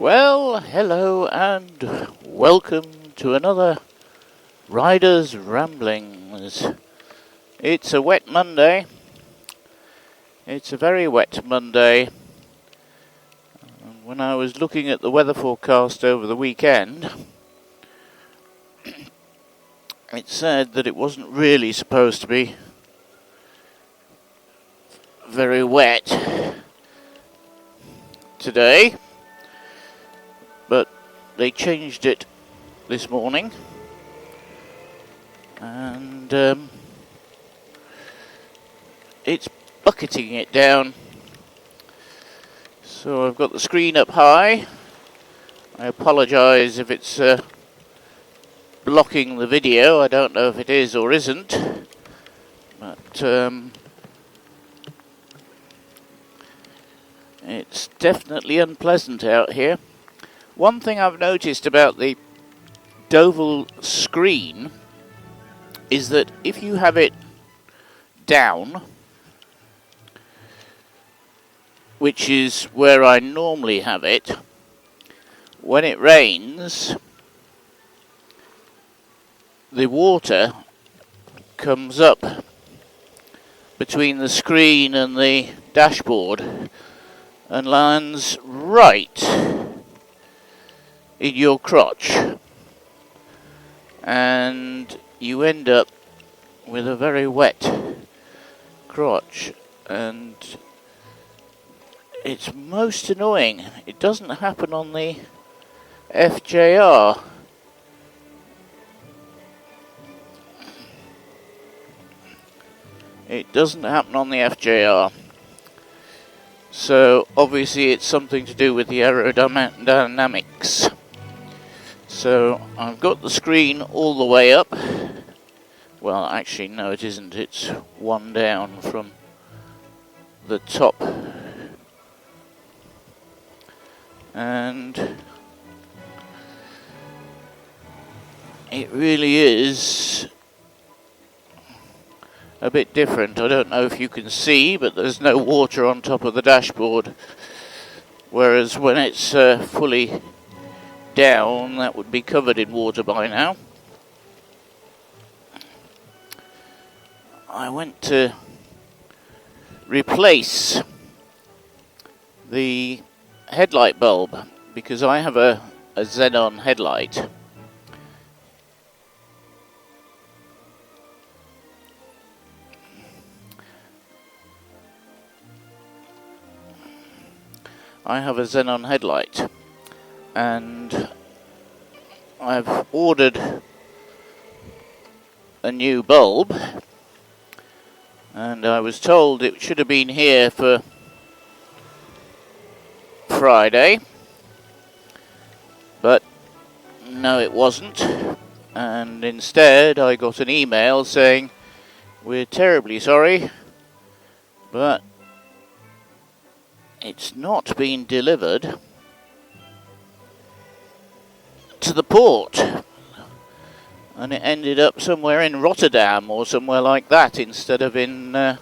Well, hello and welcome to another Riders Ramblings. It's a wet Monday. It's a very wet Monday. When I was looking at the weather forecast over the weekend, it said that it wasn't really supposed to be very wet today, but they changed it this morning, and it's bucketing it down. So I've got the screen up high. I apologise if it's blocking the video. I don't know if it is or isn't, but it's definitely unpleasant out here. One thing I've noticed about the Deauville screen is that if you have it down, which is where I normally have it, when it rains, the water comes up between the screen and the dashboard and lands right in your crotch, and you end up with a very wet crotch, and it's most annoying. It doesn't happen on the FJR. It doesn't happen on the FJR. So obviously it's something to do with the aerodynamics. So I've got the screen all the way up. Well, actually no, it isn't. It's one down from the top. And it really is a bit different. I don't know if you can see, but there's no water on top of the dashboard, whereas when it's fully down, that would be covered in water by now. I went to replace the headlight bulb because I have a xenon headlight. I have a xenon headlight, and I've ordered a new bulb, and I was told it should have been here for Friday, but no, it wasn't, and instead I got an email saying, "We're terribly sorry, but it's not been delivered to the port," and it ended up somewhere in Rotterdam or somewhere like that instead of in the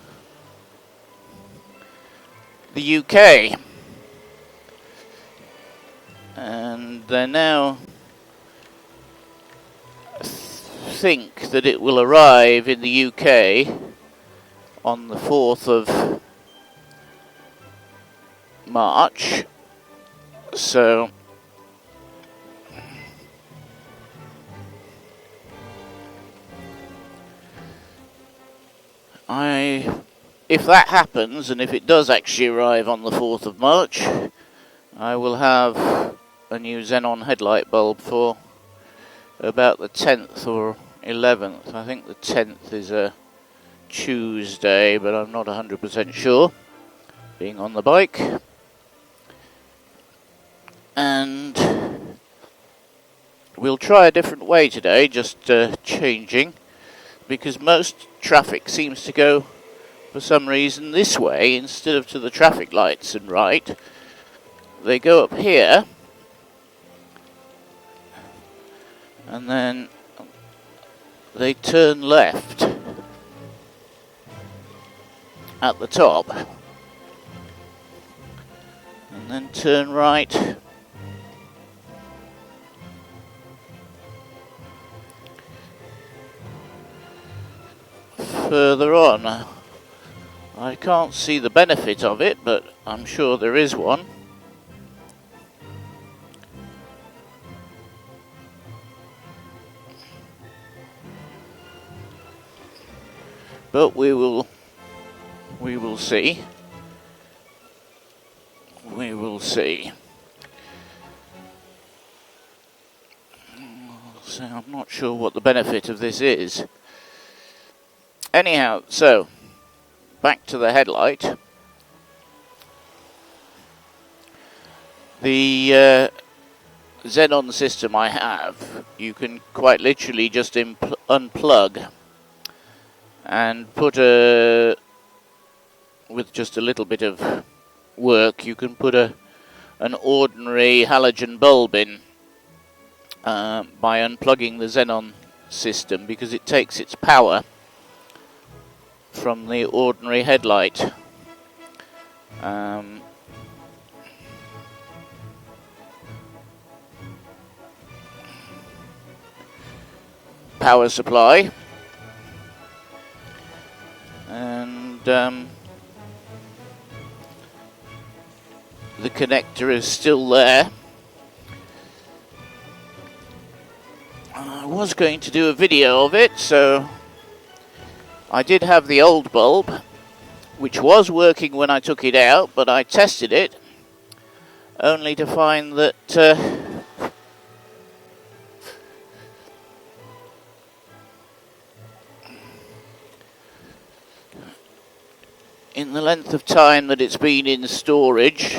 UK. And they now think that it will arrive in the UK on the 4th of March. So if that happens, and if it does actually arrive on the 4th of March, I will have a new xenon headlight bulb for about the 10th or 11th. I think the 10th is a Tuesday, but I'm not 100% sure, being on the bike. And we'll try a different way today, just changing, because most traffic seems to go, for some reason, this way instead of to the traffic lights and right. They go up here, and then they turn left at the top, and then turn right further on. I can't see the benefit of it, but I'm sure there is one. But we will see. We will see. So I'm not sure what the benefit of this is. Anyhow, so back to the headlight. The Xenon system I have, you can quite literally just unplug and put with just a little bit of work, you can put an ordinary halogen bulb in by unplugging the Xenon system, because it takes its power from the ordinary headlight. Power supply, and the connector is still there. I was going to do a video of it, so I did have the old bulb, which was working when I took it out, but I tested it only to find that in the length of time that it's been in storage,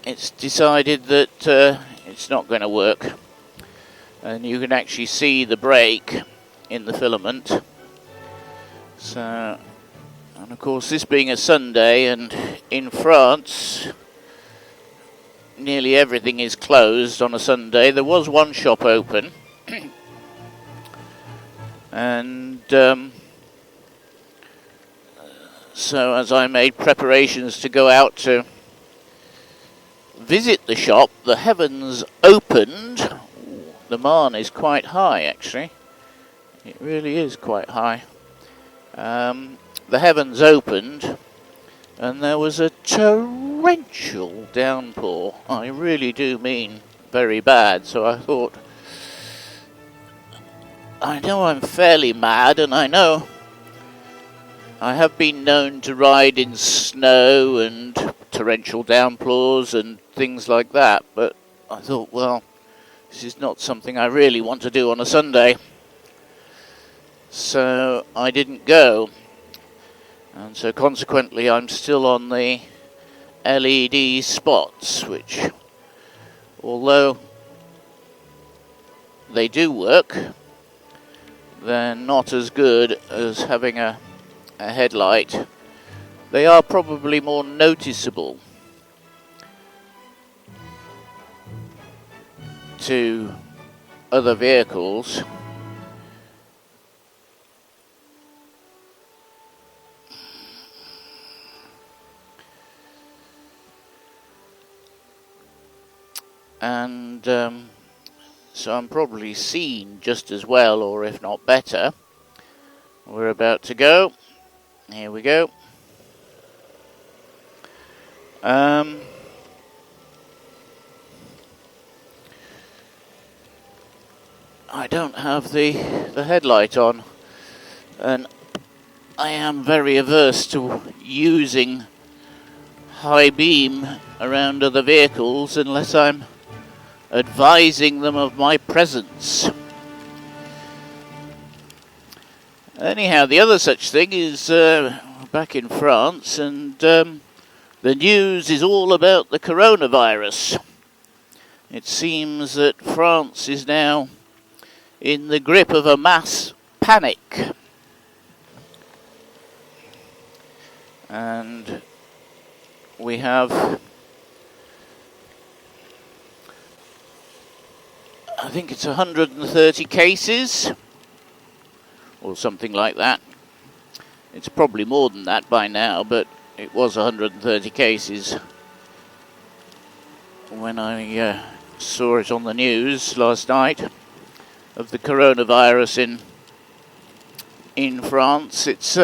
it's decided that it's not going to work. And you can actually see the break in the filament. So, and of course, this being a Sunday, and in France nearly everything is closed on a Sunday. There was one shop open, and so as I made preparations to go out to visit the shop, the heavens opened. The Marne is quite high, actually. It really is quite high. The heavens opened, and there was a torrential downpour. I really do mean very bad. So I thought, I know I'm fairly mad, and I know I have been known to ride in snow and torrential downpours and things like that, but I thought, well, this is not something I really want to do on a Sunday. So I didn't go. And so consequently I'm still on the LED spots, which, although they do work, they're not as good as having a headlight. They are probably more noticeable to other vehicles. And so I'm probably seen just as well, or if not better. We're about to go. Here we go. I don't have the headlight on, and I am very averse to using high beam around other vehicles unless I'm advising them of my presence. Anyhow, the other such thing is back in France, and the news is all about the coronavirus. It seems that France is now in the grip of a mass panic. And we have, I think it's 130 cases, or something like that. It's probably more than that by now, but it was 130 cases when I saw it on the news last night, of the coronavirus in France. It's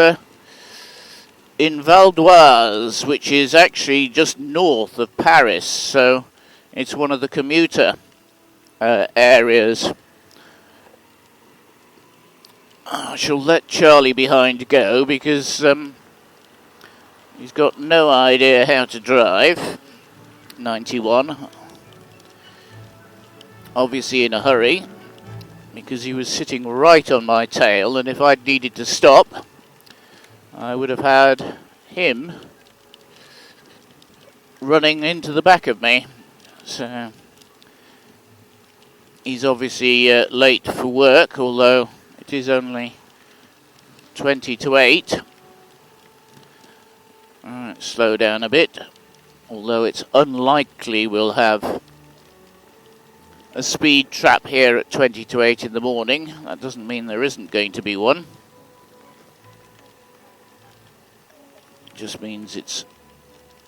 in Val d'Oise, which is actually just north of Paris, so it's one of the commuter areas. I shall let Charlie behind go because he's got no idea how to drive. 91. Obviously in a hurry because he was sitting right on my tail, and if I'd needed to stop, I would have had him running into the back of me. So he's obviously late for work, although it is only 20 to 8. Alright, slow down a bit, although it's unlikely we'll have a speed trap here at 20 to 8 in the morning. That doesn't mean there isn't going to be one. Just means it's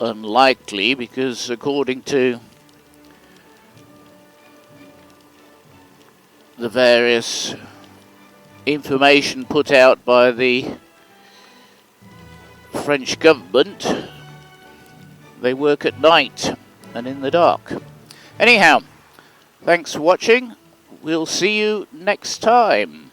unlikely because according to the various information put out by the French government, they work at night and in the dark. Anyhow, thanks for watching. We'll see you next time.